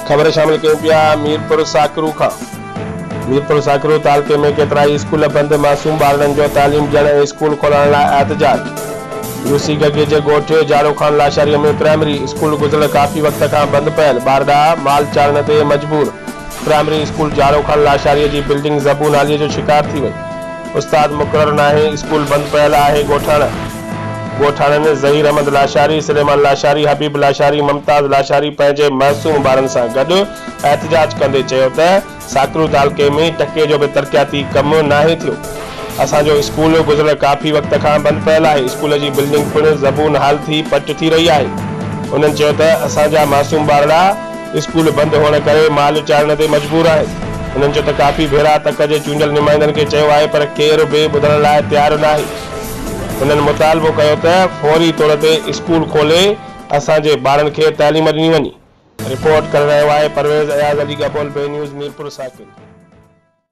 खबर शामिल कयूं पिया मीरपुर साकरू खां। मीरपुर साकरू तालुके में केतिराई स्कूल बंद, मासूम ॿारनि जो तालीम ॾियण ऐं स्कूल खोलण लाइ एहतजाज। यूसी गगेज ॻोठ जाड़ो खान लाशारीअ में प्राइमरी स्कूल गुज़िरियल काफ़ी वक़्त खां बंदि पियल, ॿार ॾांहुं माल चाढ़ण ते मजबूर। प्राइमरी स्कूल जाड़ो खान लाशारीअ जी बिल्डिंग ज़बू नालीअ जो शिकार थी वई। उस्ताद मुक़रर नाहे, स्कूल बंदि पियल आहे। ॻोठाणनि ज़हीर अहमद लाशारी, सुलेमान लाशारी, हबीब लाशारी, मुमताज़ लाशारी पंहिंजे मासूम ॿारनि सां गॾु एहतजाज कंदे चयो त साकरू तालुके में टके जो बि तरक़ियाती कमु नाहे थियो। असांजो स्कूल गुज़िरियल काफ़ी वक़्त खां बंदि पियल आहे। स्कूल जी बिल्डिंग पिणु ज़बून हाल थी पट थी रही आहे। उन्हनि चयो त असांजा मासूम ॿार स्कूल बंदि हुअण करे माल चाढ़ण ते मजबूर आहिनि। उन्हनि चयो त काफ़ी भेरा तक जे चूंडियल नुमाइंदनि खे चयो आहे, पर केरु बि ॿुधण लाइ तयारु नाहे। उन्हनि मुतालबो कयो त फौरी तौर ते स्कूल खोले असांजे ॿारनि खे तालीम ॾिनी वञे। रिपोर्ट करे रहियो आहे परवेज़ अयाज़ अली गबोल, बे न्यूज़ मीरपुर साकिन।